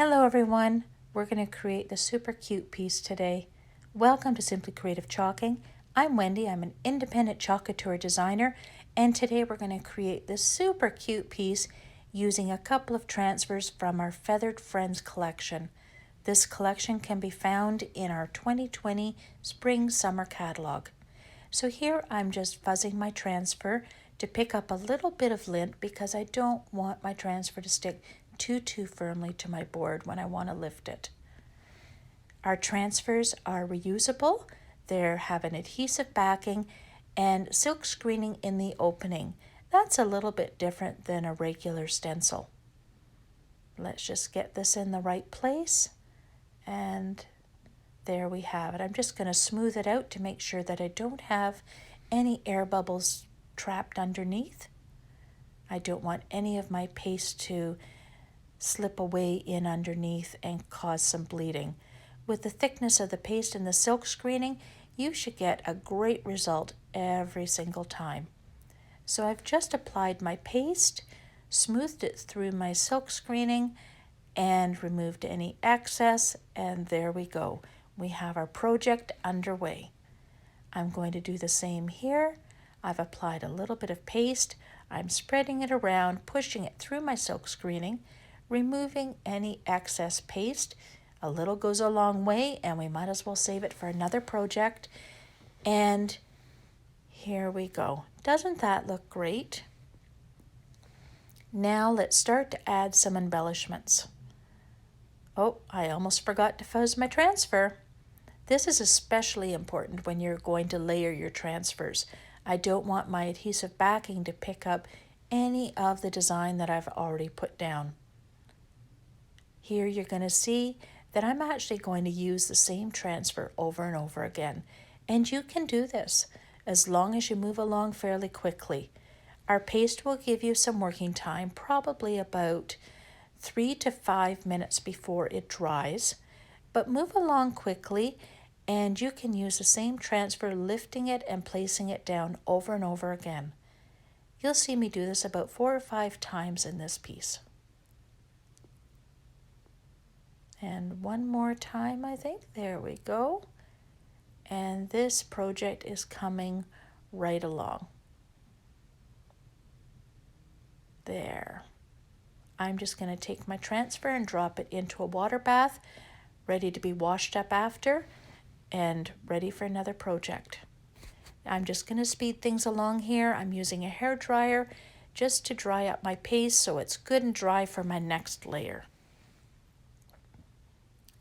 Hello everyone, we're going to create the super cute piece today. Welcome to Simply Creative Chalking. I'm Wendy, I'm an independent chalk couture designer, and today we're going to create this super cute piece using a couple of transfers from our Feathered Friends collection. This collection can be found in our 2020 Spring-Summer catalog. So here I'm just fuzzing my transfer to pick up a little bit of lint because I don't want my transfer to stick too firmly to my board when I want to lift it. Our transfers are reusable. They have an adhesive backing and silk screening in the opening. That's a little bit different than a regular stencil. Let's just get this in the right place, and there we have it. I'm just going to smooth it out to make sure that I don't have any air bubbles trapped underneath. I don't want any of my paste to slip away in underneath and cause some bleeding. With the thickness of the paste and the silk screening, you should get a great result every single time. So I've just applied my paste, smoothed it through my silk screening, and removed any excess, and there we go. We have our project underway. I'm going to do the same here. I've applied a little bit of paste. I'm spreading it around, pushing it through my silk screening, removing any excess paste. A little goes a long way, and we might as well save it for another project. And here we go. Doesn't that look great? Now let's start to add some embellishments. Oh, I almost forgot to fuzz my transfer. This is especially important when you're going to layer your transfers. I don't want my adhesive backing to pick up any of the design that I've already put down. Here you're going to see that I'm actually going to use the same transfer over and over again. And you can do this as long as you move along fairly quickly. Our paste will give you some working time, probably about 3 to 5 minutes before it dries. But move along quickly, and you can use the same transfer, lifting it and placing it down over and over again. You'll see me do this about 4 or 5 times in this piece. And one more time, I think. There we go. And this project is coming right along. There. I'm just going to take my transfer and drop it into a water bath, ready to be washed up after, and ready for another project. I'm just going to speed things along here. I'm using a hair dryer just to dry up my paste so it's good and dry for my next layer.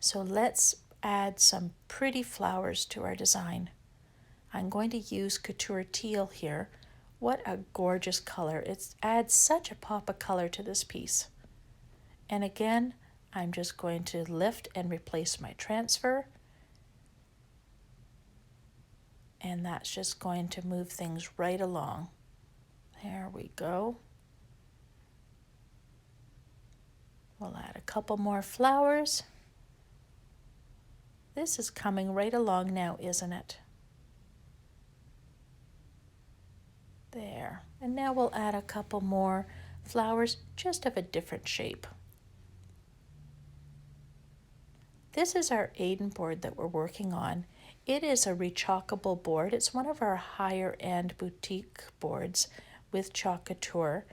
So let's add some pretty flowers to our design. I'm going to use Couture Teal here. What a gorgeous color. It adds such a pop of color to this piece. And again, I'm just going to lift and replace my transfer. And that's just going to move things right along. There we go. We'll add a couple more flowers. This is coming right along now, isn't it? There. And now we'll add a couple more flowers, just of a different shape. This is our Aiden board that we're working on. It is a rechalkable board. It's one of our higher end boutique boards with Chalk Couture.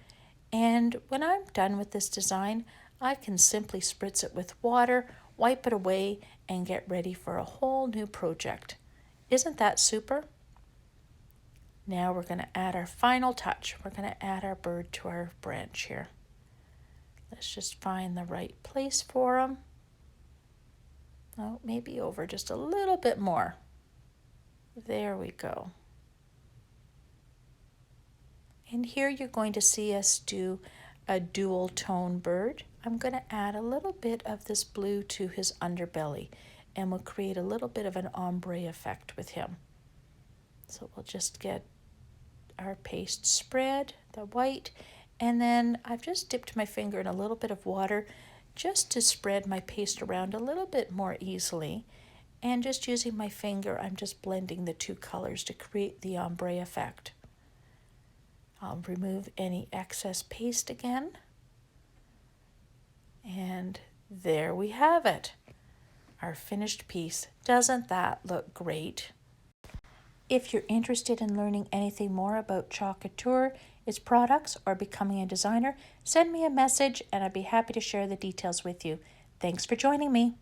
And when I'm done with this design, I can simply spritz it with water, wipe it away, and get ready for a whole new project. Isn't that super? Now we're going to add our final touch. We're going to add our bird to our branch here. Let's just find the right place for him. Oh, maybe over just a little bit more. There we go. And here you're going to see us do a dual tone bird. I'm going to add a little bit of this blue to his underbelly, and we'll create a little bit of an ombre effect with him. So we'll just get our paste spread, the white, and then I've just dipped my finger in a little bit of water just to spread my paste around a little bit more easily. And just using my finger, I'm just blending the two colors to create the ombre effect. I'll remove any excess paste again. And there we have it, our finished piece. Doesn't that look great? If you're interested in learning anything more about Chalk Couture, its products, or becoming a designer, send me a message and I'd be happy to share the details with you. Thanks for joining me.